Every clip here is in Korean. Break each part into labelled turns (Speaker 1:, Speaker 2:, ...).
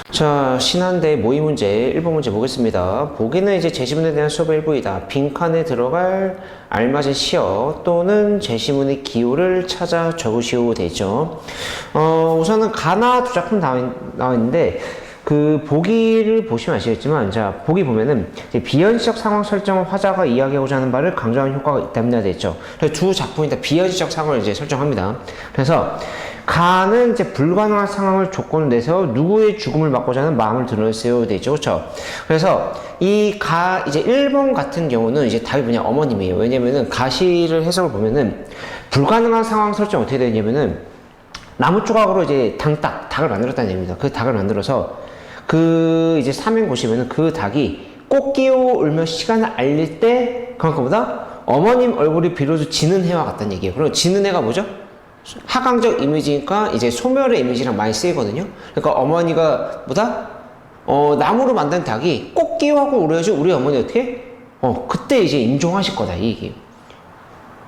Speaker 1: 자, 신한대 모의 문제 1번 문제 보겠습니다. 보기는 이제 제시문에 대한 수업의 일부이다. 빈칸에 들어갈 알맞은 시어 또는 제시문의 기호를 찾아 적으시오 되죠. 우선은 가나 두 작품 나와 있는데 그 보기를 보시면 아시겠지만, 자, 보기 보면은 이제 비현실적 상황 설정을 화자가 이야기하고자 하는 바를 강조하는 효과가 있답니다 되죠. 그래서 두 작품이 다 비현실적 상황을 이제 설정합니다. 그래서 가는 이제 불가능한 상황을 조건을 내세워 누구의 죽음을 막고자 하는 마음을 드러내세요 되죠. 그렇죠? 그래서 이 가 이제 1번 같은 경우는 이제 답이 뭐냐, 어머님이에요. 왜냐면은 가시를 해석을 보면은 불가능한 상황 설정 어떻게 되냐면은 나무 조각으로 이제 닭을 만들었다는 얘기입니다. 그 닭을 만들어서 그 이제 사면 보시면은 그 닭이 꽃기호 울며 시간을 알릴 때 그만큼보다 어머님 얼굴이 비로소 지는 해와 같다는 얘기예요. 그리고 지는 해가 뭐죠? 하강적 이미지니까 이제 소멸의 이미지랑 많이 쓰이거든요. 그러니까 어머니가 보다 나무로 만든 닭이 꽃기호하고 울어야지 우리 어머니 어떻게? 그때 이제 임종하실 거다 이 얘기예요.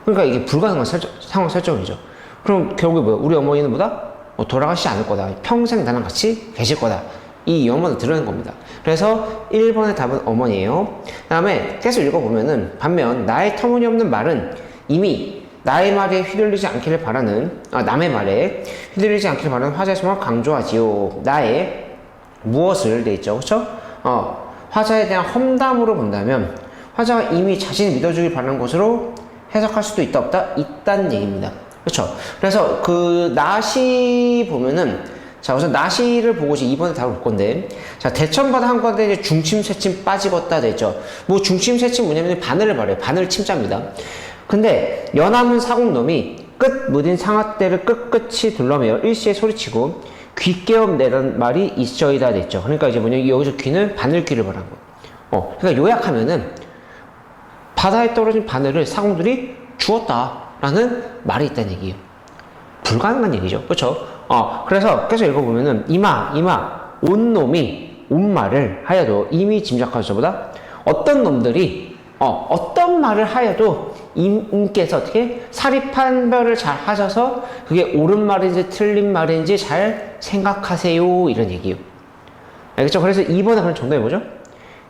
Speaker 1: 그러니까 이게 불가능한 상황 설정이죠. 그럼 결국에 뭐야? 우리 어머니는 보다 돌아가시지 않을 거다. 평생 나랑 같이 계실 거다. 이 염원을 드러낸 겁니다. 그래서 1번의 답은 어머니예요. 그 다음에 계속 읽어보면은 반면 나의 터무니없는 말은 이미 나의 말에 휘둘리지 않기를 바라는 남의 말에 휘둘리지 않기를 바라는 화자의 소망을 강조하지요. 나의 무엇을 돼 있죠. 그렇죠? 화자에 대한 험담으로 본다면 화자가 이미 자신이 믿어주길 바라는 것으로 해석할 수도 있다 없다? 있다는 얘기입니다. 그렇죠? 그래서 그 나시 보면은 자, 우선 나시를 보고 이제 2번에 답을 볼 건데, 자, 대천바다 한가운데 이제 중침, 쇠침 빠지겄다 됐죠. 뭐 중침, 쇠침 뭐냐면 바늘을 말해요. 바늘 침자입니다. 근데 연암은 사공놈이 끝 무딘 상아떼를 끝끝이 둘러매어 일시에 소리치고 귀깨움 내란 말이 있어이다 됐죠. 그러니까 이제 뭐냐, 여기서 귀는 바늘귀를 말한 거예요. 그러니까 요약하면은 바다에 떨어진 바늘을 사공들이 주었다라는 말이 있다는 얘기예요. 불가능한 얘기죠. 그렇죠? 그래서 계속 읽어보면은 이마 온 놈이 온 말을 하여도 이미 짐작하셔보다 어떤 놈들이 어떤 말을 하여도 임께서 어떻게 사리 판별을 잘 하셔서 그게 옳은 말인지 틀린 말인지 잘 생각하세요 이런 얘기예요. 알겠죠? 그래서 2번에 그런 정답이 뭐죠?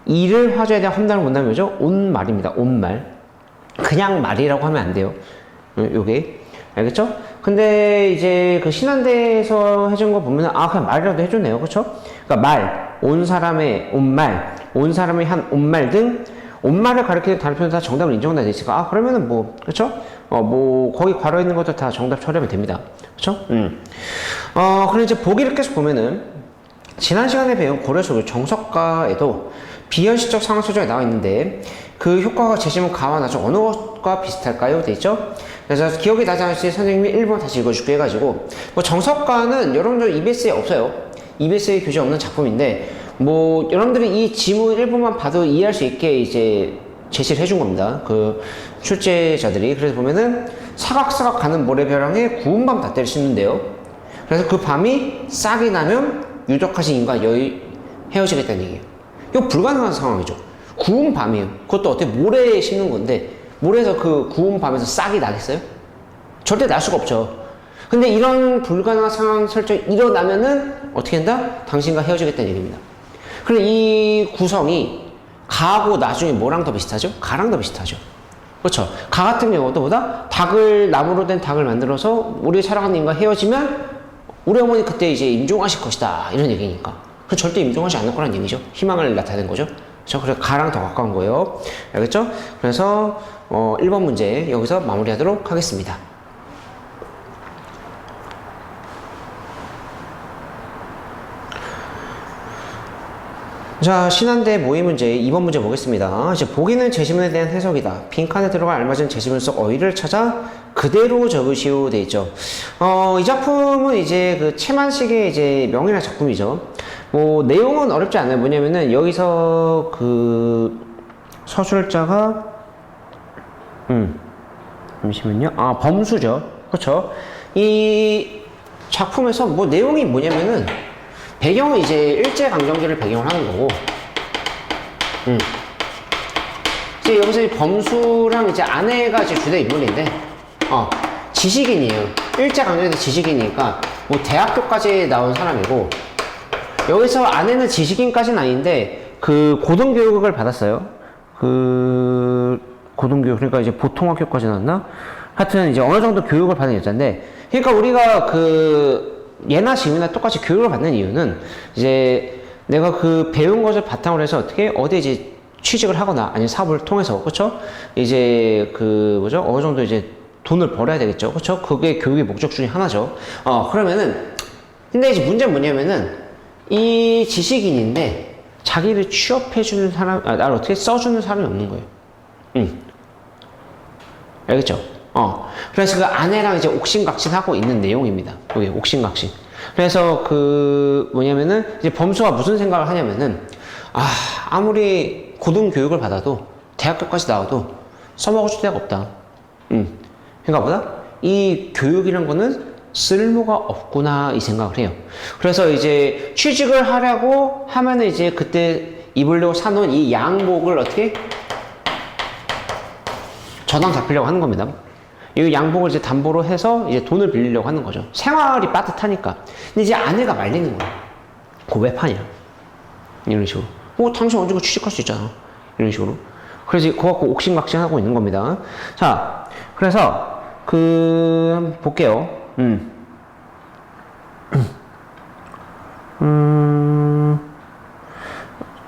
Speaker 1: 이를 화자에 대한 험담을 본다면 뭐죠? 온 말입니다. 온 말. 그냥 말이라고 하면 안 돼요. 요게. 알겠죠? 근데 이제 그 신한대에서 해준 거 보면은 그냥 말이라도 해줬네요. 그쵸? 그러니까 말, 온 사람의 온 말, 온 사람의 한 온 말 등 온 말을 가리키는 다른 표현 다 정답을 인정한다 돼 있으니까 그러면은 뭐 그쵸? 뭐 거기 괄호 있는 것도 다 정답 처리하면 됩니다. 그쵸? 그리고 이제 보기를 계속 보면은 지난 시간에 배운 고려 속의 정석가에도 비현실적 상황 설정이 나와 있는데 그 효과가 제시문 가와 나중 어느 것과 비슷할까요? 돼 있죠? 그래서 기억이 나지 않으실 선생님이 1번 다시 읽어줄게 해가지고 뭐 정석가는 여러분들 EBS에 없어요. EBS에 교재 없는 작품인데 뭐 여러분들이 이 지문 1번만 봐도 이해할 수 있게 이제 제시를 해준 겁니다. 그 출제자들이. 그래서 보면은 사각사각 가는 모래벼랑에 구운 밤 닷대를 씹는데요. 그래서 그 밤이 싹이 나면 유독하신 인과 여의 헤어지겠다는 얘기예요. 이거 불가능한 상황이죠. 구운 밤이에요. 그것도 어떻게 모래에 씹는 건데 모래에서 그 구운 밤에서 싹이 나겠어요? 절대 날 수가 없죠. 근데 이런 불가능한 상황 설정이 일어나면은 어떻게 한다? 당신과 헤어지겠다는 얘기입니다. 그럼 이 구성이 가하고 나중에 뭐랑 더 비슷하죠? 가랑 더 비슷하죠. 그렇죠? 가 같은 경우도 보다 나무로 된 닭을 만들어서 우리 사랑하는 님과 헤어지면 우리 어머니 그때 이제 임종하실 것이다 이런 얘기니까. 그럼 절대 임종하지 않을 거란 얘기죠. 희망을 나타낸 거죠. 그렇죠? 그래서 가랑 더 가까운 거예요. 알겠죠? 그래서 1번 문제 여기서 마무리하도록 하겠습니다. 자, 신한대 모의 문제 2번 문제 보겠습니다. 이제 보기는 제시문에 대한 해석이다. 빈칸에 들어가 알맞은 제시문 속 어휘를 찾아 그대로 적으시오 돼 있죠. 이 작품은 이제 그 채만식의 이제 명인한 작품이죠. 뭐 내용은 어렵지 않아요. 뭐냐면은 여기서 그 서술자가 잠시만요. 범수죠. 그렇죠? 이 작품에서 뭐 내용이 뭐냐면은 배경은 이제 일제강점기를 배경을 하는 거고, 이제 여기서 이 범수랑 이제 아내가 이제 주된 인물인데, 지식인이에요. 일제강점기 때 지식인이니까 뭐 대학교까지 나온 사람이고, 여기서 아내는 지식인까지는 아닌데 그 고등교육을 받았어요. 그 고등교육, 그러니까 이제 보통학교까지 나왔나? 하여튼 이제 어느 정도 교육을 받은 여자인데, 그러니까 우리가 그 예나 지금이나 똑같이 교육을 받는 이유는 이제 내가 그 배운 것을 바탕으로 해서 어떻게 어디 이제 취직을 하거나 아니면 사업을 통해서, 그렇죠? 이제 그 뭐죠? 어느 정도 이제 돈을 벌어야 되겠죠, 그렇죠? 그게 교육의 목적 중에 하나죠. 그러면은 근데 이제 문제는 뭐냐면은 이 지식인인데 자기를 취업해주는 사람, 나를 어떻게 써주는 사람이 없는 거예요. 알겠죠? 그래서 그 아내랑 이제 옥신각신하고 있는 내용입니다. 여기 옥신각신. 그래서 그 뭐냐면은 이제 범수가 무슨 생각을 하냐면은, 아무리 고등교육을 받아도 대학교까지 나와도 써먹어줄 데가 없다. 그러니까 뭐다? 이 교육이란 거는 쓸모가 없구나, 이 생각을 해요. 그래서 이제 취직을 하려고 하면은 이제 그때 입으려고 사놓은 이 양복을 어떻게 저당 잡히려고 하는 겁니다. 이 양복을 이제 담보로 해서 이제 돈을 빌리려고 하는 거죠. 생활이 빠듯하니까. 근데 이제 아내가 말리는 거야. 그거 왜 파냐? 이런 식으로. 당신 언젠가 취직할 수 있잖아. 이런 식으로. 그래서 그거 갖고 옥신각신 하고 있는 겁니다. 자, 그래서 한번 볼게요.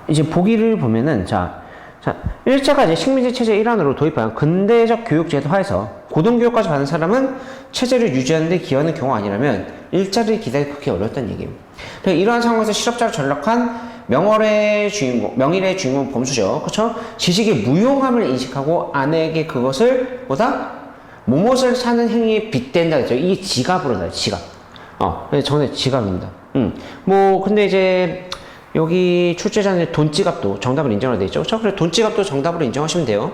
Speaker 1: 이제 보기를 보면은, 자, 일제가 이제 식민지 체제 일환으로 도입한 근대적 교육제도 하에서 고등교육까지 받은 사람은 체제를 유지하는 데 기여하는 경우가 아니라면 일자리를 기다리기 그렇게 어렵다는 얘기입니다. 그러니까 이러한 상황에서 실업자로 전락한 명월의 주인공 범수죠. 그렇죠? 지식의 무용함을 인식하고 아내에게 그것을 뭐뭇을 사는 행위에 빗댄다 했죠. 이게 지갑으로 나요, 지갑. 전에 지갑입니다. 근데 이제 여기 출제자는 돈지갑도 정답을 인정을 돼 있죠. 그렇죠? 그래서 돈지갑도 정답으로 인정하시면 돼요.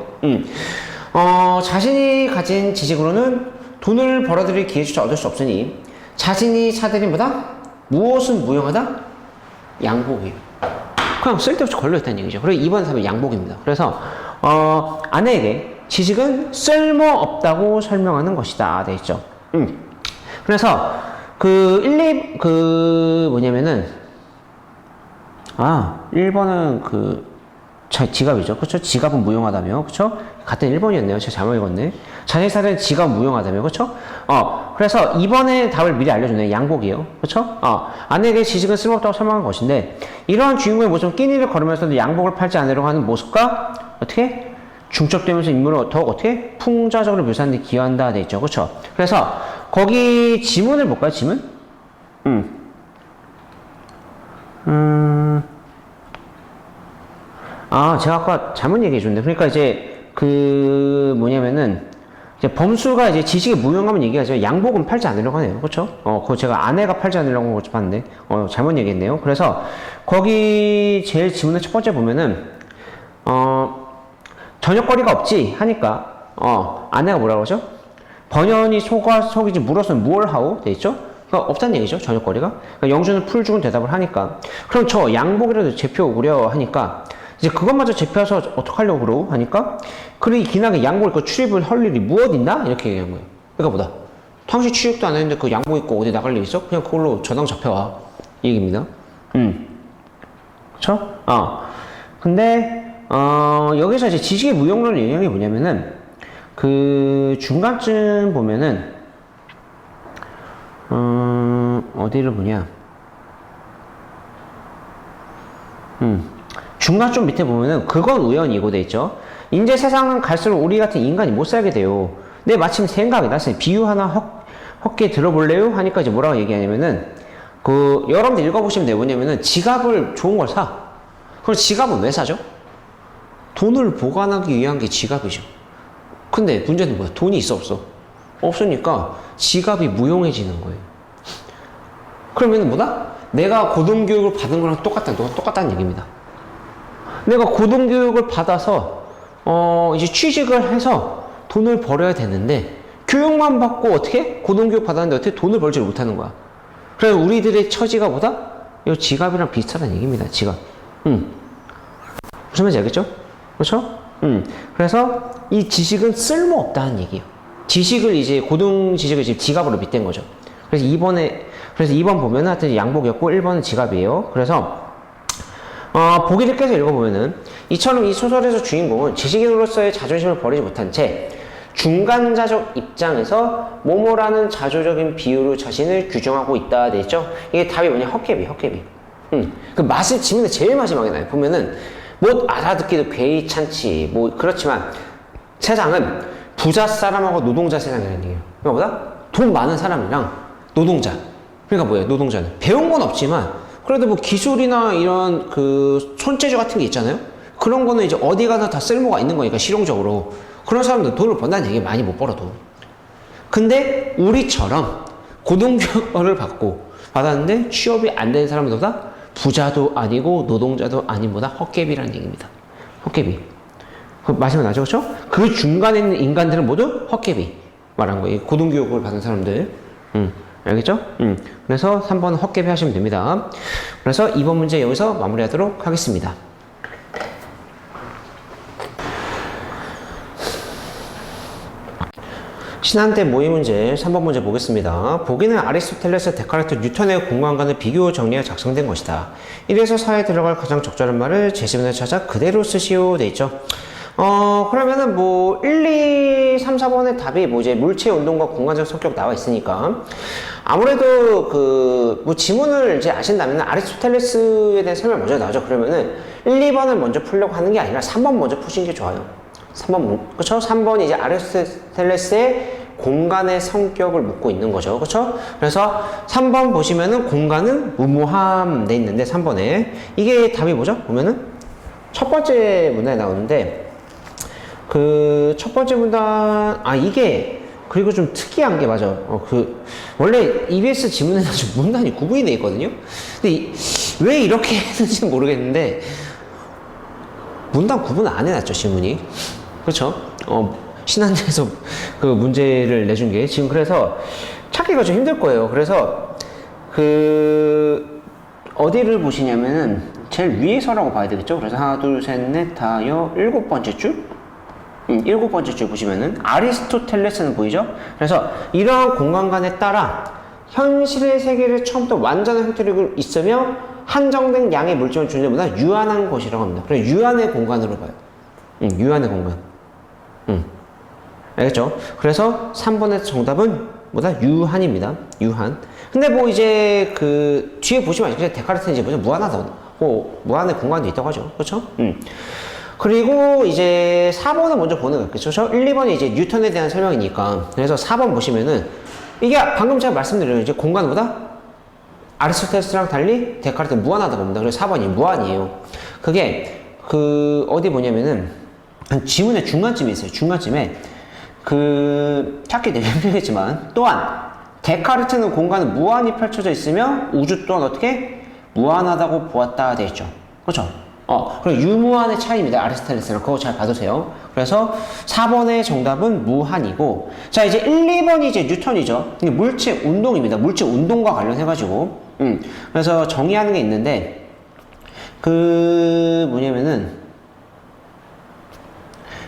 Speaker 1: 자신이 가진 지식으로는 돈을 벌어들일 기회조차 얻을 수 없으니 자신이 사들인 무엇은 무용하다? 양복이에요. 그냥 쓸데없이 걸려있다는 얘기죠. 그리고 2번 답은 양복입니다. 그래서 아내에게 지식은 쓸모없다고 설명하는 것이다 돼 있죠. 그래서 뭐냐면은 1번은 지갑이죠. 그쵸? 지갑은 무용하다며. 그쵸? 같은 1번이었네요. 제가 잘못 읽었네. 자신이 사는 지갑 무용하다며. 그쵸? 그래서 2번의 답을 미리 알려주네. 양복이에요. 그쵸? 아내에게 지식은 쓸모없다고 설명한 것인데, 이러한 주인공의 모습은 끼니를 걸으면서도 양복을 팔지 않으려고 하는 모습과 어떻게? 중첩되면서 인물을 더욱 어떻게? 풍자적으로 묘사하는 데 기여한다. 돼 있죠. 그쵸? 그래서 거기 지문을 볼까요? 지문? 제가 아까 잘못 얘기해 줬는데, 그러니까 이제 뭐냐면은 이제 범수가 이제 지식의 무용함은 얘기하죠. 양복은 팔지 않으려고 하네요. 그렇죠? 그거 제가 아내가 팔지 않으려고 한 거 봤는데 잘못 얘기했네요. 그래서 거기 제일 지문의 첫 번째 보면은 저녁거리가 없지 하니까 아내가 뭐라고 하죠? 번연히 속이지 물었으면 무얼 하오? 돼 있죠? 그러니까 없다는 얘기죠. 저녁거리가. 그러니까 영주는 풀죽은 대답을 하니까, 그럼 저 양복이라도 제표 오려 하니까 이제 그것마저 제표해서 어떡하려고 그러고 하니까, 그래 이 기나게 양복 입고 출입을 할 일이 무엇 있나? 이렇게 얘기한 거예요. 그러니까 당신 취직도 안 했는데 그 양복 입고 어디 나갈 일 있어? 그냥 그걸로 저당 잡혀와. 이 얘기입니다. 그쵸? 근데 여기서 이제 지식의 무용론 영역이 뭐냐면은 중간쯤 보면은 어디를 보냐? 중간 좀 밑에 보면은 그건 우연이고 돼 있죠. 이제 세상은 갈수록 우리 같은 인간이 못 살게 돼요. 근데 마침 생각이 났어요. 비유 하나 헛게 들어볼래요? 하니까 이제 뭐라고 얘기하냐면은 여러분들 읽어보시면 돼요. 뭐냐면은 지갑을 좋은 걸 사. 그럼 지갑은 왜 사죠? 돈을 보관하기 위한 게 지갑이죠. 근데 문제는 뭐야? 돈이 있어 없어? 없으니까 지갑이 무용해지는 거예요. 그러면 내가 고등교육을 받은 거랑 똑같다는 얘기입니다. 내가 고등교육을 받아서 이제 취직을 해서 돈을 벌어야 되는데, 교육만 받고 어떻게? 고등교육 받았는데 어떻게 돈을 벌지를 못하는 거야. 그래서 우리들의 처지가 이 지갑이랑 비슷하다는 얘기입니다. 지갑. 무슨 말인지 알겠죠? 그렇죠? 그래서 이 지식은 쓸모없다는 얘기예요. 고등 지식을 이제 지갑으로 빗댄 거죠. 그래서 이번에 그래서 2번 보면은 하여튼 양복이었고 1번은 지갑이에요. 그래서 보기를 계속 읽어보면은 이처럼 이 소설에서 주인공은 지식인으로서의 자존심을 버리지 못한 채 중간자적 입장에서 모모라는 자조적인 비유로 자신을 규정하고 있다 돼 있죠. 이게 답이 뭐냐? 헛개비. 그 맛을 지문에 제일 마지막에 나요. 보면은 못 알아듣기도 괴이찬치 뭐 그렇지만 세상은 부자 사람하고 노동자 세상이라는 얘기예요. 그러니까 뭐다? 돈 많은 사람이랑 노동자. 그러니까 뭐예요? 노동자는 배운 건 없지만 그래도 뭐 기술이나 이런 그 손재주 같은 게 있잖아요. 그런 거는 이제 어디 가서 다 쓸모가 있는 거니까 실용적으로 그런 사람들은 돈을 번다는 얘기 많이 못 벌어도. 근데 우리처럼 고등교육을 받았는데 취업이 안 되는 사람들보다 부자도 아니고 노동자도 아닌보다 헛개비라는 얘기입니다. 헛개비. 그 마시면 나죠, 그렇죠? 그 중간에 있는 인간들은 모두 헛개비 말한 거예요. 고등교육을 받은 사람들. 알겠죠? 그래서 3번 헛개비 하시면 됩니다. 그래서 2번 문제 여기서 마무리하도록 하겠습니다. 신한대 모의 문제 3번 문제 보겠습니다. 보기는 아리스토텔레스, 데카르트, 뉴턴의 공간과는 비교 정리가 작성된 것이다. 1에서 4에 들어갈 가장 적절한 말을 제시문에 찾아 그대로 쓰시오 돼 있죠. 그러면은 뭐 1, 2, 3, 4번의 답이 뭐 이제 물체 운동과 공간적 성격 나와 있으니까 아무래도 그 뭐 지문을 이제 아신다면 아리스토텔레스에 대한 설명 먼저 나오죠. 그러면은 1, 2번을 먼저 풀려고 하는 게 아니라 3번 먼저 푸시는 게 좋아요. 3번, 그쵸? 3번이 이제 아리스토텔레스의 공간의 성격을 묻고 있는 거죠. 그쵸? 그래서 3번 보시면은 공간은 무모함 돼 있는데 3번에 이게 답이 뭐죠? 보면은 첫 번째 문단에 나오는데 그 첫 번째 문단 이게 그리고 좀 특이한 게 맞아. 원래 EBS 지문에는 문단이 구분이 돼 있거든요. 근데 왜 이렇게 했는지 모르겠는데 문단 구분 안 해놨죠, 지문이. 그렇죠? 신한대에서 그 문제를 내준 게 지금 그래서 찾기가 좀 힘들 거예요. 그래서 그 어디를 보시냐면은 제일 위에서라고 봐야 되겠죠? 그래서 하나, 둘, 셋, 넷, 다, 여, 7번째 줄? 7번째 줄 보시면은 아리스토텔레스는 보이죠? 그래서 이러한 공간관에 따라 현실의 세계를 처음부터 완전한 형태로 있으며 한정된 양의 물질은 존재보다 유한한 것이라고 합니다. 그래서 유한의 공간으로 봐요. 유한의 공간. 알겠죠? 그래서 3번의 정답은 뭐다? 유한입니다. 유한. 근데 뭐 이제 그 뒤에 보시면 아시죠? 데카르트는 이제 뭐죠? 무한하다. 무한의 공간도 있다고 하죠. 그렇죠? 그리고 이제 4번을 먼저 보는 거 있겠죠? 1, 2번이 이제 뉴턴에 대한 설명이니까. 그래서 4번 보시면은 이게 방금 제가 말씀드린 이제 공간보다 아리스토텔레스랑 달리 데카르트는 무한하다고 봅니다. 그래서 4번이 무한이에요. 그게 그 어디 보냐면은 지문의 중간쯤에 있어요. 중간쯤에 그 찾기 되게 힘들겠지만 또한 데카르트는 공간은 무한히 펼쳐져 있으며 우주 또한 어떻게 무한하다고 보았다 돼 있죠. 그렇죠? 그리고 유무한의 차이입니다. 아리스토텔레스랑 그거 잘 봐두세요. 그래서 4번의 정답은 무한이고 자 이제 1, 2번이 이제 뉴턴이죠. 물체 운동입니다. 물체 운동과 관련해가지고 그래서 정의하는 게 있는데 그 뭐냐면은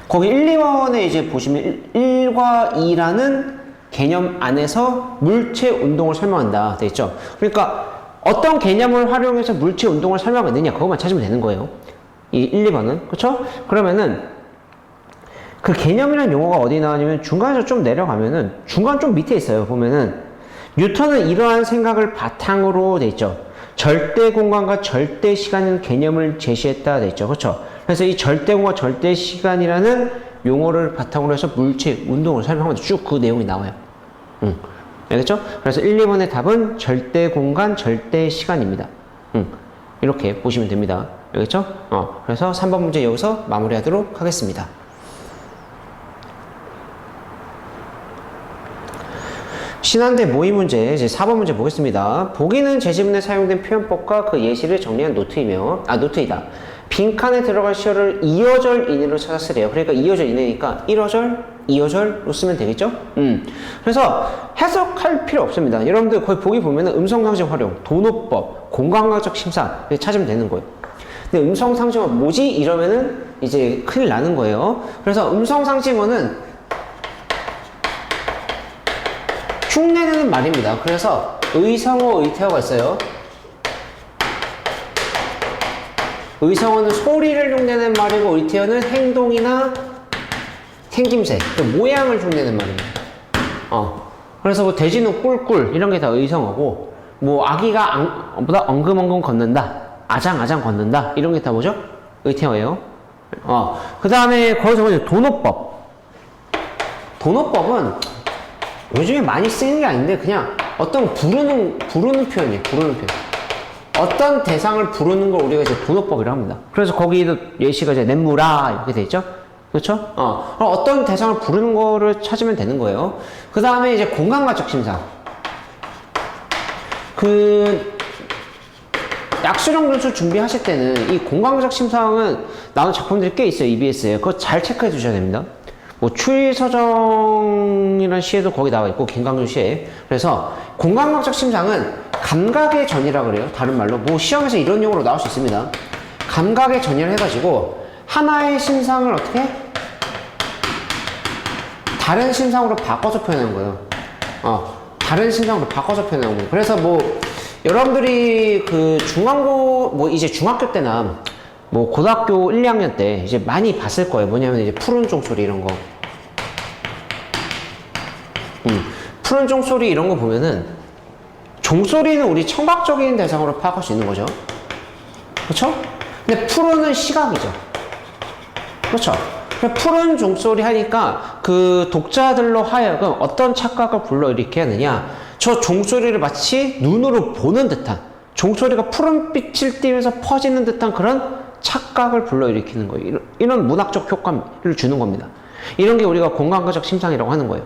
Speaker 1: 거기 1, 2번에 이제 보시면 1과 2라는 개념 안에서 물체 운동을 설명한다 돼 있죠. 그러니까 어떤 개념을 활용해서 물체 운동을 설명하느냐 그것만 찾으면 되는 거예요. 이 1, 2번은 그렇죠? 그러면은 그 개념이라는 용어가 어디 나오냐면 중간에서 좀 내려가면은 중간 좀 밑에 있어요. 보면은 뉴턴은 이러한 생각을 바탕으로 돼 있죠. 절대 공간과 절대 시간이라는 개념을 제시했다 돼 있죠. 그렇죠? 그래서 이 절대 공간, 절대 시간이라는 용어를 바탕으로 해서 물체 운동을 설명하면서 쭉 그 내용이 나와요. 알겠죠? 그래서 1, 2번의 답은 절대 공간, 절대 시간입니다. 이렇게 보시면 됩니다. 알겠죠? 그래서 3번 문제 여기서 마무리하도록 하겠습니다. 신한대 모의 문제 이제 4번 문제 보겠습니다. 보기는 제지문에 사용된 표현법과 그 예시를 정리한 노트이며 노트이다. 빈칸에 들어갈 시어를 2어절 이내로 찾아 쓰래요. 그러니까 2어절 이내니까 1어절, 2어절로 쓰면 되겠죠? 그래서 해석할 필요 없습니다. 여러분들 거의 보기 보면은 음성상징 활용, 도노법, 공간과적 심사 찾으면 되는 거예요. 근데 음성상징어는 뭐지? 이러면은 이제 큰일 나는 거예요. 그래서 음성상징어는 흉내내는 말입니다. 그래서 의성어, 의태어가 있어요. 의성어는 소리를 흉내내는 말이고 의태어는 행동이나 생김새, 그 모양을 흉내내는 말입니다. 그래서 뭐 돼지는 꿀꿀 이런 게 다 의성어고, 뭐 아기가 보다 엉금엉금 걷는다, 아장아장 걷는다 이런 게 다 뭐죠? 의태어예요. 그 다음에 거기서 뭐죠? 도노법. 도노법은 요즘에 많이 쓰이는 게 아닌데 그냥 어떤 부르는 표현이에요. 부르는 표현. 어떤 대상을 부르는 걸 우리가 이제 도노법이라고 합니다. 그래서 거기도 예시가 이제 냇물아 이렇게 돼 있죠. 그렇죠? 어떤 대상을 부르는 거를 찾으면 되는 거예요. 그 다음에 이제 공감가적 심상. 약수령 준수 준비하실 때는 이 공감가적 심상은 나오는 작품들이 꽤 있어요. EBS에. 그거 잘 체크해 두셔야 됩니다. 뭐 추리서정이라는 시에도 거기 나와 있고 김강준 시에. 그래서 공감각적 심상은 감각의 전이라 그래요. 다른 말로 뭐 시험에서 이런 용어로 나올 수 있습니다. 감각의 전이를 해가지고 하나의 심상을 어떻게 다른 심상으로 바꿔서 표현하는 거예요. 다른 심상으로 바꿔서 표현하는 거예요. 그래서 뭐 여러분들이 그 이제 중학교 때나 뭐 고등학교 1, 2학년 때 이제 많이 봤을 거예요. 뭐냐면 이제 푸른 종소리 이런 거. 푸른 종소리 이런 거 보면은 종소리는 우리 청각적인 대상으로 파악할 수 있는 거죠. 그렇죠? 근데 푸른은 시각이죠. 그렇죠? 푸른 종소리 하니까 그 독자들로 하여금 어떤 착각을 불러일으키느냐, 저 종소리를 마치 눈으로 보는 듯한, 종소리가 푸른빛을 띠면서 퍼지는 듯한 그런 착각을 불러일으키는 거예요. 이런 문학적 효과를 주는 겁니다. 이런 게 우리가 공감가적 심상이라고 하는 거예요.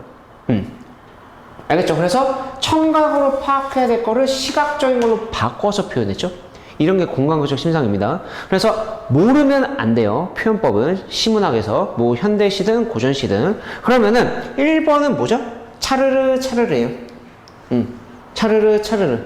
Speaker 1: 알겠죠? 그래서 청각으로 파악해야 될 거를 시각적인 걸로 바꿔서 표현했죠. 이런 게 공감가적 심상입니다. 그래서 모르면 안 돼요. 표현법은 시문학에서 뭐 현대시든 고전시든. 그러면은 1번은 뭐죠? 차르르 차르르예요. 차르르 차르르.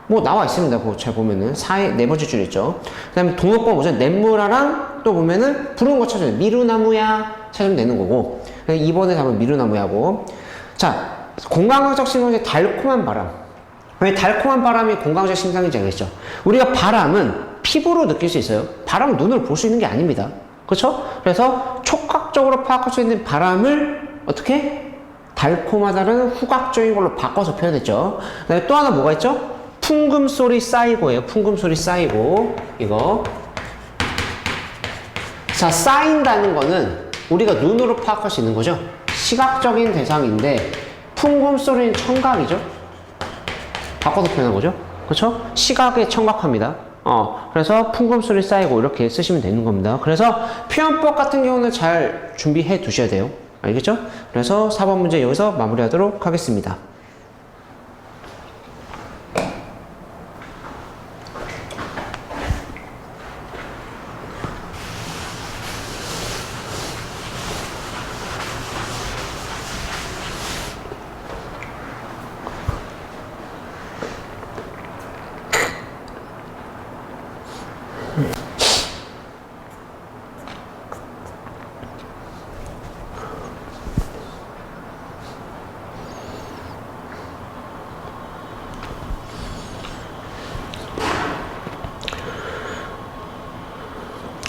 Speaker 1: 뭐 나와 있습니다. 그거 잘 보면은 네 번째 줄 있죠. 그 다음에 동요법 뭐죠? 냇물아랑 또 보면은 부르는 거 찾으면 미루나무야 찾으면 되는 거고. 2번에 답은 미루나무야고. 자, 공감각적 심상이 달콤한 바람. 왜 달콤한 바람이 공감각적 심상인지 알겠죠? 우리가 바람은 피부로 느낄 수 있어요. 바람은 눈으로 볼 수 있는 게 아닙니다. 그렇죠? 그래서 촉각적으로 파악할 수 있는 바람을 어떻게? 달콤하다는 후각적인 걸로 바꿔서 표현했죠. 그다음에 또 하나 뭐가 있죠? 풍금소리 쌓이고예요. 풍금소리 쌓이고. 이거. 자, 쌓인다는 거는 우리가 눈으로 파악할 수 있는 거죠. 시각적인 대상인데 풍금소리는 청각이죠. 바꿔서 표현한 거죠. 그렇죠? 시각에 청각합니다. 그래서 풍금소리 쌓이고 이렇게 쓰시면 되는 겁니다. 그래서 표현법 같은 경우는 잘 준비해 두셔야 돼요. 알겠죠? 그래서 4번 문제 여기서 마무리하도록 하겠습니다.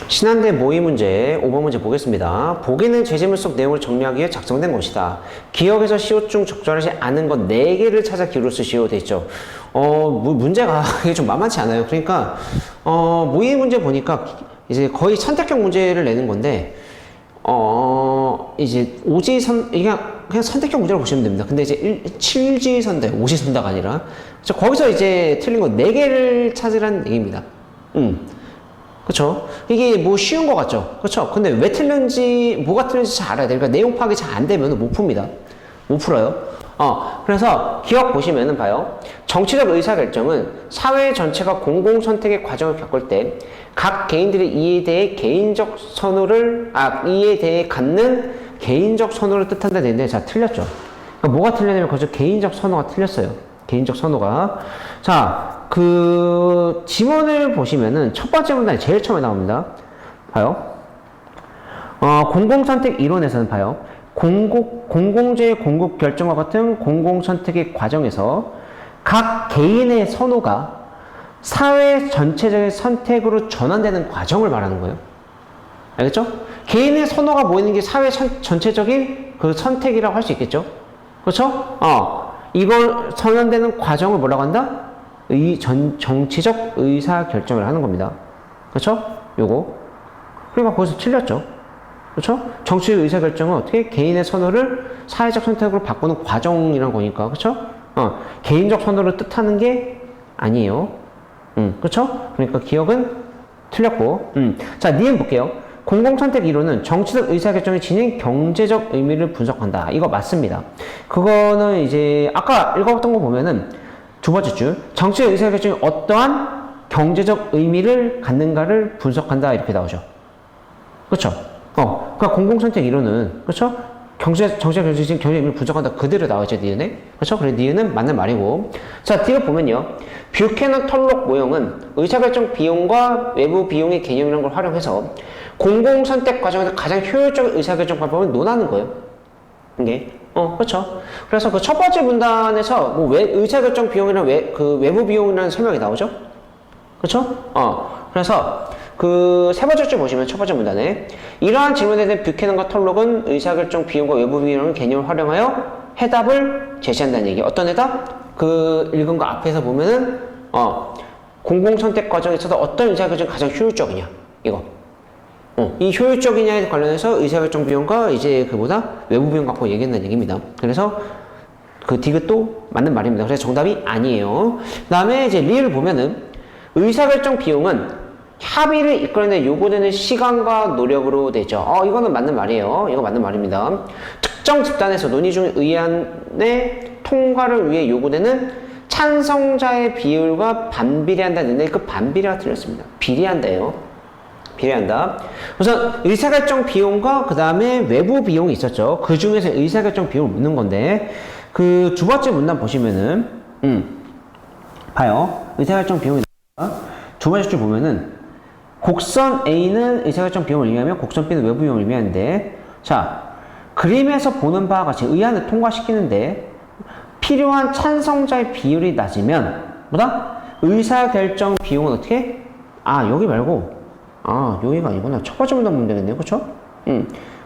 Speaker 1: 신한대 모의 문제 5번 문제 보겠습니다. 보기는 제시문 속 내용을 정리하기 위해 작성된 것이다. 기억에서 시옷 중 적절하지 않은 것 4개를 찾아 기로 쓰시오 돼 있죠. 문제가 좀 만만치 않아요. 그러니까 모의 문제 보니까 이제 거의 선택형 문제를 내는 건데 이제 그냥 선택형 문제로 보시면 됩니다. 근데 이제 7지선다, 5지선다가 아니라 거기서 이제 틀린 거 4개를 찾으라는 얘기입니다. 그쵸? 이게 뭐 쉬운 거 같죠? 그쵸? 근데 왜 틀렸는지, 뭐가 틀렸는지 잘 알아야 돼요. 그러니까 내용 파악이 잘 안 되면 못 풉니다. 못 풀어요. 그래서 기억 보시면은 봐요. 정치적 의사결정은 사회 전체가 공공선택의 과정을 겪을 때 각 개인들의 이에 대해 이에 대해 갖는 개인적 선호를 뜻한다 되는데, 자, 틀렸죠? 그러니까 뭐가 틀렸냐면 거기서 개인적 선호가 틀렸어요. 개인적 선호가. 자, 그 지문을 보시면은 첫 번째 문단이 제일 처음에 나옵니다. 봐요. 공공선택 이론에서는 봐요. 공공재의 공급 결정과 같은 공공선택의 과정에서 각 개인의 선호가 사회 전체적인 선택으로 전환되는 과정을 말하는 거예요. 알겠죠? 개인의 선호가 모이는 게 사회 전체적인 그 선택이라고 할 수 있겠죠? 그렇죠? 이걸 전환되는 과정을 뭐라고 한다? 정치적 의사결정을 하는 겁니다. 그렇죠? 요거. 그러니까 거기서 틀렸죠. 그렇죠? 정치적 의사결정은 어떻게? 개인의 선호를 사회적 선택으로 바꾸는 과정이란 거니까. 그렇죠? 개인적 선호를 뜻하는 게 아니에요. 그렇죠? 그러니까 기억은 틀렸고. 자, 니은 볼게요. 공공선택 이론은 정치적 의사결정이 지닌 경제적 의미를 분석한다. 이거 맞습니다. 그거는 이제 아까 읽어봤던 거 보면은 두 번째 줄 정치적 의사결정이 어떠한 경제적 의미를 갖는가를 분석한다 이렇게 나오죠. 그렇죠? 그러니까 공공선택 이론은 그렇죠? 정치적 결정이 지닌 경제적 의미를 분석한다 그대로 나와있죠 니은에. 그렇죠? 그래 니은은 맞는 말이고. 자 뒤에 보면요. 뷰캐넌 털록 모형은 의사결정 비용과 외부 비용의 개념이라는 걸 활용해서 공공선택 과정에서 가장 효율적인 의사결정 방법을 논하는 거예요. 이게 그렇죠. 그래서 그 첫 번째 문단에서 뭐 의사결정 비용이랑 외부 비용이라는 설명이 나오죠. 그렇죠? 그래서 그 세 번째 줄 보시면 첫 번째 문단에 이러한 질문에 대한 뷰캐넌과 털록은 의사결정 비용과 외부 비용이라는 개념을 활용하여 해답을 제시한다는 얘기. 어떤 해답? 그 읽은 거 앞에서 보면은 공공선택 과정에 있어서 어떤 의사결정이 가장 효율적이냐 이거. 이 효율적이냐에 관련해서 의사결정 비용과 이제 그보다 외부 비용 갖고 얘기한다는 얘기입니다. 그래서 그 디귿도 맞는 말입니다. 그래서 정답이 아니에요. 그 다음에 이제 리을 보면은 의사결정 비용은 합의를 이끌어내는 요구되는 시간과 노력으로 되죠. 이거는 맞는 말이에요. 이거 맞는 말입니다. 특정 집단에서 논의 중 의안의 통과를 위해 요구되는 찬성자의 비율과 반비례한다는 그 반비례가 틀렸습니다. 비례한다예요. 비례한다. 우선 의사결정 비용과 그 다음에 외부 비용이 있었죠. 그 중에서 의사결정 비용을 묻는 건데 그 두 번째 문단 보시면은 봐요. 의사결정 비용이 두 번째 줄 보면은 곡선 A는 의사결정 비용을 의미하며 곡선 B는 외부 비용을 의미하는데 자 그림에서 보는 바와 같이 의안을 통과시키는데 필요한 찬성자의 비율이 낮으면 뭐다? 의사결정 비용은 어떻게? 여기 말고 여기가 아니구나. 첫 번째 문단 보면 되겠네요. 그쵸?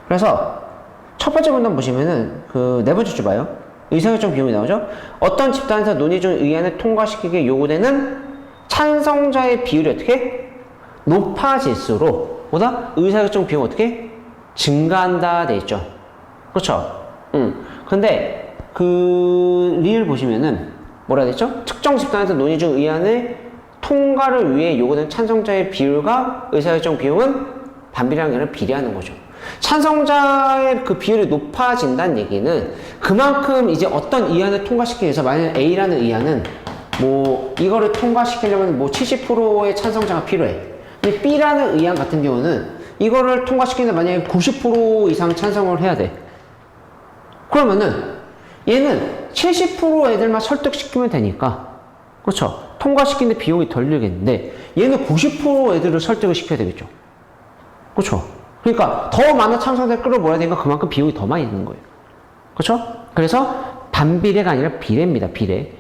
Speaker 1: 그래서 첫 번째 문단 보시면은 그 네 번째 줄 봐요. 의사결정 비용이 나오죠? 어떤 집단에서 논의 중 의안을 통과시키기에 요구되는 찬성자의 비율이 어떻게? 높아질수록 뭐다? 의사결정 비용이 어떻게? 증가한다 돼 있죠. 그렇죠? 근데 그 리을 보시면은 뭐라 해야 되죠? 특정 집단에서 논의 중 의안의 통과를 위해 요구되는 찬성자의 비율과 의사결정 비용은 반비례하는 게 아니라 비례하는 거죠. 찬성자의 그 비율이 높아진다는 얘기는 그만큼 이제 어떤 의안을 통과시키기 위해서 만약 A라는 의안은 뭐 이거를 통과시키려면 뭐 70%의 찬성자가 필요해. 근데 B라는 의안 같은 경우는 이거를 통과시키는데 만약에 90% 이상 찬성을 해야 돼. 그러면은 얘는 70% 애들만 설득시키면 되니까 그렇죠? 통과시키는데 비용이 덜 들겠는데 얘는 90% 애들을 설득을 시켜야 되겠죠. 그렇죠? 그러니까 더 많은 찬성자를 끌어모아야 되니까 그만큼 비용이 더 많이 드는 거예요. 그렇죠? 그래서 반비례가 아니라 비례입니다. 비례.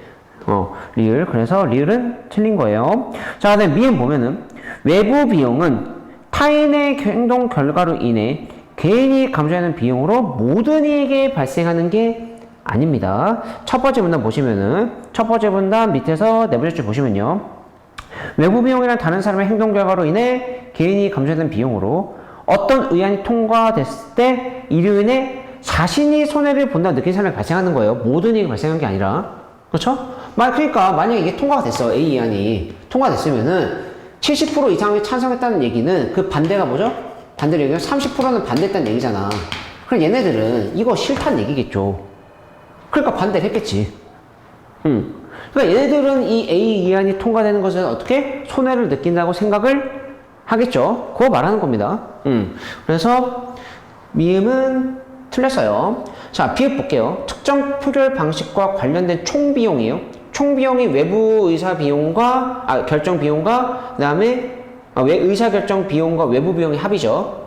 Speaker 1: 리을. 그래서 리을은 틀린 거예요. 자, 그다음에 미음 보면은 외부 비용은 타인의 행동 결과로 인해 개인이 감수하는 비용으로 모든 이에게 발생하는 게 아닙니다. 첫 번째 문단 보시면은 첫 번째 문단 밑에서 네 번째 줄 보시면요. 외부 비용이란 다른 사람의 행동 결과로 인해 개인이 감수하는 비용으로 어떤 의안이 통과됐을 때 이로 인해 자신이 손해를 본다고 느낀 사람이 발생하는 거예요. 모든 이익이 발생한 게 아니라. 그렇죠? 그러니까 만약에 이게 통과가 됐어. A 의안이 통과됐으면은 70% 이상이 찬성했다는 얘기는 그 반대가 뭐죠? 반대로 얘기하면 30%는 반대했다는 얘기잖아. 그럼 얘네들은 이거 싫다는 얘기겠죠. 그러니까 반대를 했겠지. 그러니까 얘네들은 이 A 의안이 통과되는 것은 어떻게? 손해를 느낀다고 생각을 하겠죠. 그거 말하는 겁니다. 그래서 미음은 틀렸어요. 자, 비읍 볼게요. 특정 표결 방식과 관련된 총비용이에요. 총비용이 외부 의사 비용과 결정 비용과 그 다음에 의사 결정 비용과 외부 비용의 합이죠.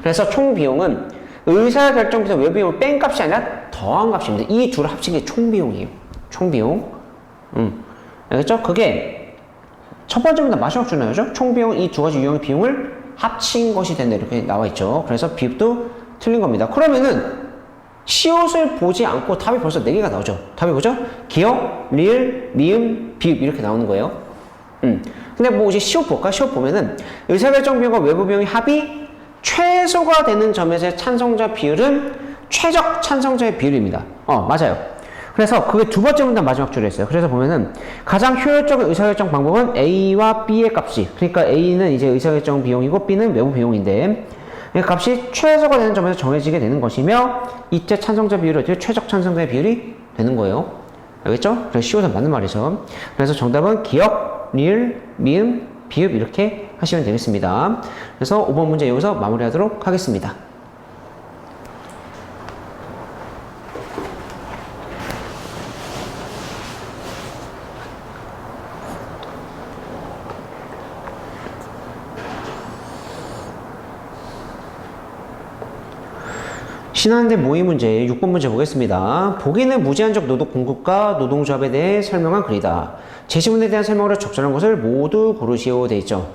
Speaker 1: 그래서 총비용은 의사 결정 비용 외부 비용을 뺀 값이 아니라 더한 값입니다. 이 둘을 합친 게 총비용이에요. 총비용. 알겠죠? 그게 첫 번째 문단 마지막 줄 나오죠? 총 비용 이 두 가지 유형의 비용을 합친 것이 된다 이렇게 나와 있죠. 그래서 비읍도 틀린 겁니다. 그러면은 시옷을 보지 않고 답이 벌써 4개가 나오죠. 답이 뭐죠? 기역, 리을, 미음, 비읍 이렇게 나오는 거예요. 근데 뭐 이제 시옷 볼까? 시옷 보면은 의사결정 비용과 외부 비용의 합이 최소가 되는 점에서의 찬성자 비율은 최적 찬성자의 비율입니다. 맞아요. 그래서 그게 두 번째 문단 마지막 줄에 있어요. 그래서 보면은 가장 효율적인 의사결정 방법은 A와 B의 값이, 그러니까 A는 이제 의사결정 비용이고 B는 외부 비용인데 이 값이 최소가 되는 점에서 정해지게 되는 것이며 이때 찬성자 비율이 어떻게 최적 찬성자의 비율이 되는 거예요. 알겠죠? 그래서 시옷은 맞는 말이죠. 그래서 정답은 기역, 리을, 미음, 비읍 이렇게 하시면 되겠습니다. 그래서 5번 문제 여기서 마무리하도록 하겠습니다. 신한대 모의 문제 6번 문제 보겠습니다. 보기는 무제한적 노동 공급과 노동조합에 대해 설명한 글이다. 제시문에 대한 설명으로 적절한 것을 모두 고르시오 돼 있죠.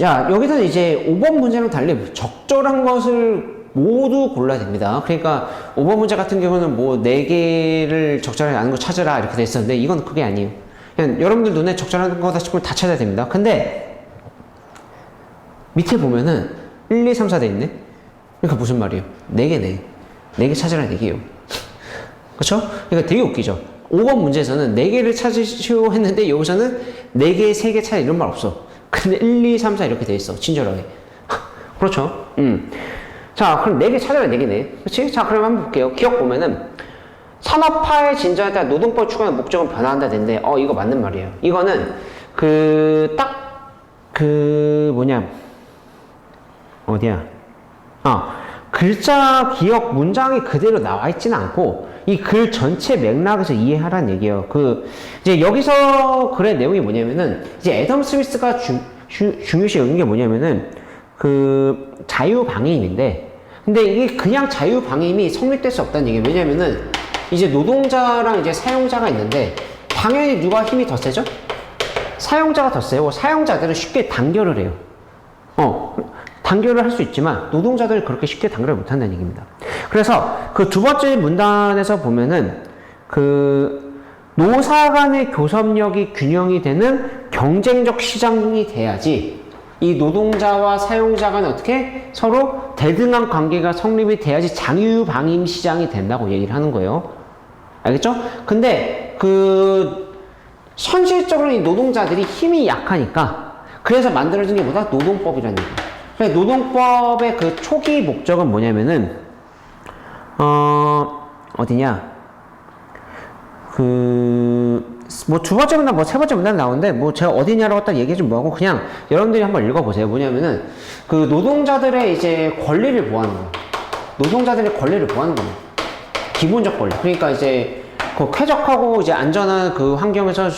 Speaker 1: 야, 여기서는 이제 5번 문제랑 달리 적절한 것을 모두 골라야 됩니다. 그러니까 5번 문제 같은 경우는 뭐 4개를 적절하게 아는 거 찾으라 이렇게 돼 있었는데 이건 그게 아니에요. 그냥 여러분들 눈에 적절한 거다 싶으면 다 찾아야 됩니다. 근데 밑에 보면은 1, 2, 3, 4 돼 있네. 그러니까 무슨 말이에요? 4개네. 4개 찾으라 4개요. 그쵸? 그러니까 되게 웃기죠? 5번 문제에서는 4개를 찾으시오 했는데 여기서는 4개, 3개 찾아 이런 말 없어. 근데 1, 2, 3, 4 이렇게 돼 있어. 친절하게. 그렇죠? 자, 그럼 4개 찾아라 4개네. 그치? 자, 그럼 한번 볼게요. 기억 보면은 산업화의 진전에 따라 노동법 추구하는 목적은 변화한다 되는데 이거 맞는 말이에요. 이거는 어디야? 글자, 기억, 문장이 그대로 나와 있지는 않고 이 글 전체 맥락에서 이해하라는 얘기예요. 이제 여기서 글의 내용이 뭐냐면은 이제 애덤 스미스가 중요시 여긴 게 뭐냐면은 자유방해임인데 근데 이게 그냥 자유방해임이 성립될 수 없다는 얘기예요. 왜냐면은 이제 노동자랑 이제 사용자가 있는데 당연히 누가 힘이 더 세죠? 사용자가 더 세고 사용자들은 쉽게 단결을 해요. 단결을 할 수 있지만 노동자들이 그렇게 쉽게 단결을 못한다는 얘기입니다. 그래서 그 두 번째 문단에서 보면은 노사 간의 교섭력이 균형이 되는 경쟁적 시장이 돼야지 이 노동자와 사용자 간에 어떻게 서로 대등한 관계가 성립이 돼야지 자유방임 시장이 된다고 얘기를 하는 거예요. 알겠죠? 근데 현실적으로 이 노동자들이 힘이 약하니까 그래서 만들어진 게 뭐다? 노동법이라는 얘기예요. 노동법의 초기 목적은 뭐냐면은, 어디냐. 두 번째 문단, 세 번째 문단 나오는데, 제가 어디냐라고 딱 얘기해 좀 뭐하고, 그냥 여러분들이 한번 읽어보세요. 뭐냐면은, 노동자들의 이제 권리를 보호하는 거예요. 노동자들의 권리를 보호하는 거예요. 기본적 권리. 그러니까 이제, 쾌적하고 이제 안전한 환경에서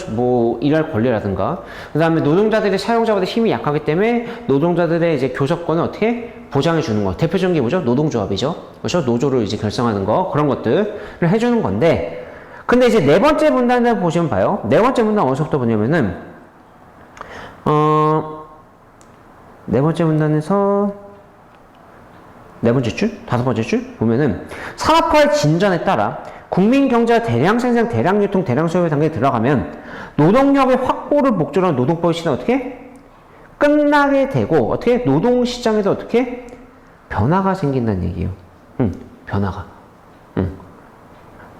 Speaker 1: 일할 권리라든가 그 다음에 노동자들이 사용자보다 힘이 약하기 때문에 노동자들의 이제 교섭권을 어떻게 보장해 주는 거. 대표적인 게 뭐죠? 노동조합이죠. 그렇죠? 노조를 이제 결성하는 거 그런 것들을 해주는 건데 근데 이제 네 번째 문단을 보시면 봐요. 네 번째 문단 어디서부터 보냐면은 네 번째 문단에서 네 번째 줄? 다섯 번째 줄? 보면은 산업화의 진전에 따라 국민 경제가 대량 생산, 대량 유통, 대량 소비의 단계에 들어가면 노동력의 확보를 목적으로 하는 노동법 시장 어떻게 끝나게 되고 어떻게 노동 시장에도 어떻게 변화가 생긴다는 얘기예요. 변화가.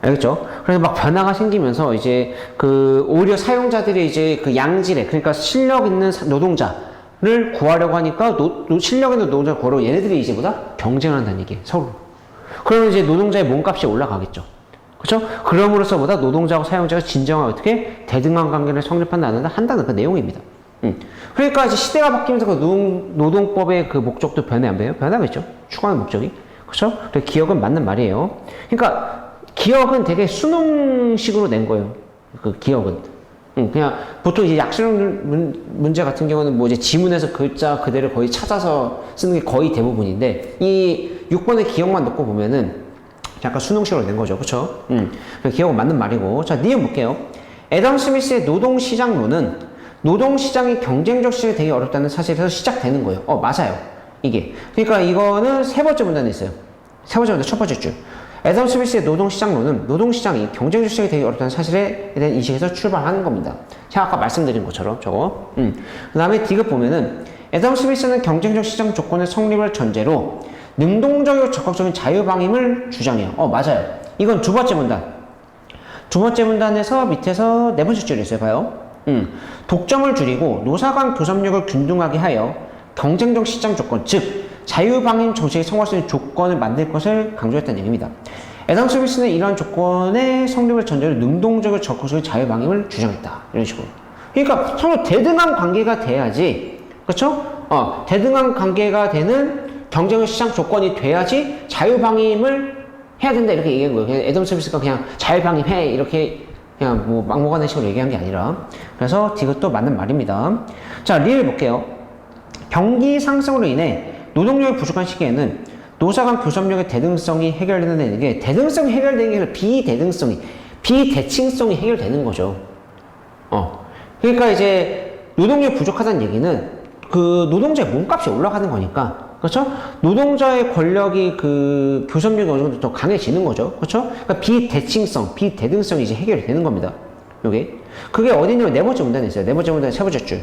Speaker 1: 알겠죠? 그래서 막 변화가 생기면서 이제 오히려 사용자들이 이제 양질의 그러니까 실력 있는 노동자를 구하려고 하니까 실력 있는 노동자를 구하려고 얘네들이 이제 경쟁한다는 얘기예요. 서로. 그러면 이제 노동자의 몸값이 올라가겠죠. 그렇죠? 그럼으로써 노동자하고 사용자가 진정한 어떻게 대등한 관계를 한다는 그 내용입니다. 그러니까 이제 시대가 바뀌면서 노동법의 목적도 변해 안 변해요? 변하겠죠. 추구하는 목적이. 그렇죠? 그래서 기억은 맞는 말이에요. 그러니까 기억은 되게 수능식으로 낸 거예요. 기억은. 그냥 보통 이제 약수능 문제 같은 경우는 이제 지문에서 글자 그대로 거의 찾아서 쓰는 게 거의 대부분인데 이 6번의 기억만 넣고 보면은 약간 수능식으로 낸 거죠. 그쵸? 기억은 맞는 말이고. 자, 니은 볼게요. 애덤 스미스의 노동시장론은 노동시장이 경쟁적 시장이 되게 어렵다는 사실에서 시작되는 거예요. 맞아요. 이게. 그러니까 이거는 세 번째 문단에 있어요. 세 번째 문단 첫 번째 줄. 애덤 스미스의 노동시장론은 노동시장이 경쟁적 시장이 되게 어렵다는 사실에 대한 인식에서 출발하는 겁니다. 제가 아까 말씀드린 것처럼 저거. 그 다음에 디귿 보면은 애덤 스미스는 경쟁적 시장 조건의 성립을 전제로 능동적이고 적극적인 자유방임을 주장해요. 맞아요. 이건 두 번째 문단. 두 번째 문단에서 밑에서 네 번째 줄에 있어요. 봐요. 독점을 줄이고 노사 간 교섭력을 균등하게 하여 경쟁적 시장 조건, 즉 자유방임 정책에 성공할 수 있는 조건을 만들 것을 강조했다는 얘기입니다. 애덤 스미스는 이러한 조건의 성립을 전제로 능동적이고 적극적인 자유방임을 주장했다. 이런 식으로. 그러니까 서로 대등한 관계가 돼야지, 그렇죠? 대등한 관계가 되는 경쟁의 시장 조건이 돼야지 자유방임을 해야 된다 이렇게 얘기한 거예요. 그냥 애덤 스미스가 그냥 자유방임해 이렇게 그냥 뭐 막무가내 식으로 얘기한 게 아니라. 그래서 이것도 맞는 말입니다. 자, 리을 볼게요. 경기 상승으로 인해 노동력이 부족한 시기에는 노사 간 교섭력의 대등성이 해결되는 게, 대등성이 해결되는 게 아니라 비대칭성이 해결되는 거죠. 그러니까 이제 노동력이 부족하다는 얘기는 그 노동자의 몸값이 올라가는 거니까, 그렇죠? 노동자의 권력이 그 교섭력이 어느 정도 더 강해지는 거죠. 그렇죠? 그러니까 비대등성이 이제 해결이 되는 겁니다. 그게 어디냐면 네 번째 문단에 있어요. 네 번째 문단의 세 번째 줄.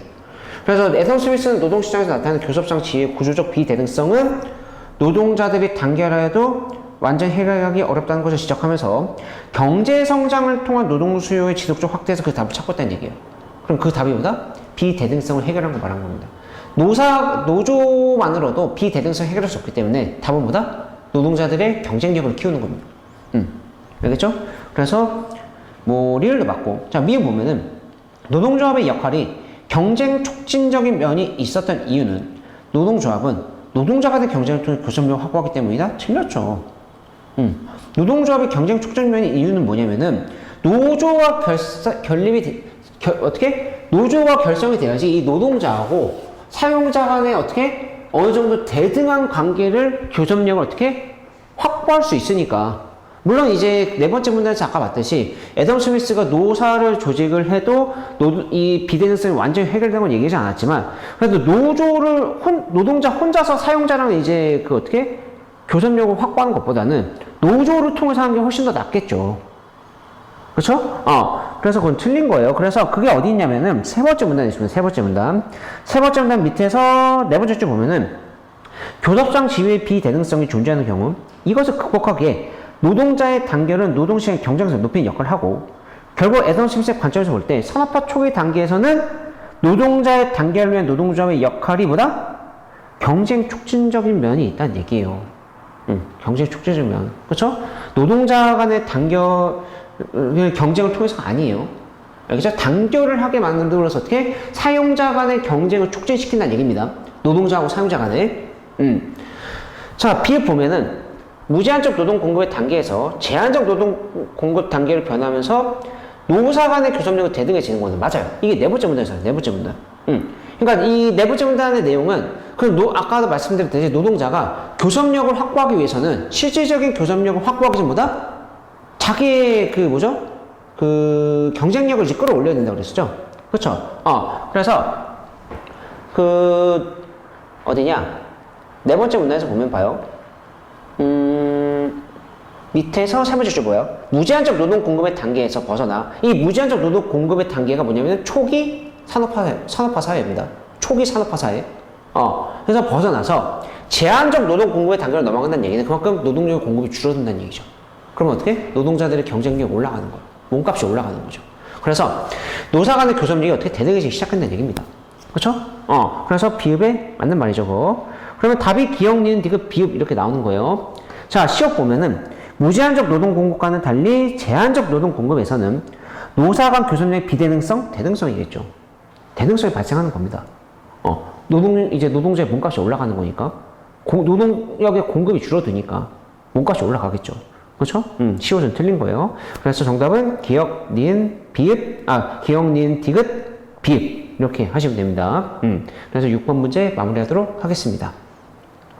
Speaker 1: 그래서 애덤 스미스는 노동시장에서 나타나는 교섭상 지위의 구조적 비대등성은 노동자들이 단결하여도 완전 해결하기 어렵다는 것을 지적하면서 경제 성장을 통한 노동 수요의 지속적 확대에서 그 답을 찾고 있다는 얘기예요. 그럼 그 답이 뭐다? 비대등성을 해결한 거 말한 겁니다. 노조만으로도 비대등성을 해결할 수 없기 때문에 답은 뭐다? 노동자들의 경쟁력을 키우는 겁니다. 알겠죠? 그래서 뭐 리을도 맞고, 자 위에 보면은 노동조합의 역할이 경쟁 촉진적인 면이 있었던 이유는 노동조합은 노동자 간의 경쟁을 통해 교섭력을 확보하기 때문이다? 틀렸죠. 노동조합의 경쟁 촉진 면의 이유는 뭐냐면은 노조와 노조와 결성이 돼야지 이 노동자하고 사용자 간에 어떻게 어느 정도 대등한 관계를 교섭력을 어떻게 확보할 수 있으니까. 물론 이제 네 번째 문단에서 아까 봤듯이 애덤 스미스가 노사를 조직을 해도 이 비대등성이 완전히 해결된 건 얘기하지 않았지만, 그래도 노동자 혼자서 사용자랑 이제 그 어떻게 교섭력을 확보하는 것보다는 노조를 통해서 하는 게 훨씬 더 낫겠죠. 그렇죠? 그래서 그건 틀린 거예요. 그래서 그게 어디 있냐면은 세 번째 문단에 있습니다. 세 번째 문단 밑에서 네 번째 줄 보면은 교섭상 지위의 비대등성이 존재하는 경우 이것을 극복하기에 노동자의 단결은 노동시장의 경쟁성을 높이는 역할을 하고, 결국 애덤 스미스의 관점에서 볼 때 산업화 초기 단계에서는 노동자의 단결을 위한 노동조합의 역할이 보다 경쟁 촉진적인 면이 있다는 얘기예요. 경쟁 촉진적인 면. 그렇죠? 노동자 간의 경쟁을 통해서가 아니에요. 그래서 단결을 하게 만들어서 어떻게 사용자 간의 경쟁을 촉진시킨다는 얘기입니다. 노동자하고 사용자 간에. 자, 비읍 보면은 무제한적 노동 공급의 단계에서 제한적 노동 공급 단계를 변하면서 노사 간의 교섭력이 대등해지는 거는 맞아요. 이게 네 번째 문단이잖아요. 네 번째 문단. 그러니까 이 네 번째 문단의 내용은 아까도 말씀드렸듯이 노동자가 교섭력을 확보하기 위해서는 실질적인 교섭력을 확보하기 전보다 자기의 그 경쟁력을 이제 끌어올려야 된다고 그랬었죠. 그렇죠? 그래서 어디냐? 네 번째 문단에서 보면 봐요. 밑에서 세 번째 줄 뭐예요? 무제한적 노동 공급의 단계에서 벗어나. 이 무제한적 노동 공급의 단계가 뭐냐면 초기 산업화 사회입니다. 초기 산업화 사회. 그래서 벗어나서 제한적 노동 공급의 단계로 넘어간다는 얘기는 그만큼 노동력 공급이 줄어든다는 얘기죠. 그러면 어떻게? 노동자들의 경쟁력이 올라가는 거예요. 몸값이 올라가는 거죠. 그래서 노사 간의 교섭력이 어떻게 대등해지기 시작한다는 얘기입니다. 그렇죠? 그래서 비읍에 맞는 말이죠. 그거. 그러면 답이 기역, 니은, 디귿, 비읍 이렇게 나오는 거예요. 자, 시업 보면은 무제한적 노동 공급과는 달리 제한적 노동 공급에서는 노사 간 교섭력의 비대등성, 대등성이겠죠. 대등성이 발생하는 겁니다. 노동자의 몸값이 올라가는 거니까 노동력의 공급이 줄어드니까 몸값이 올라가겠죠. 그렇죠? 시옷은 틀린 거예요. 그래서 정답은 기역, 니은, 비읍, 기역, 니은, 디귿, 비읍 이렇게 하시면 됩니다. 그래서 6번 문제 마무리하도록 하겠습니다.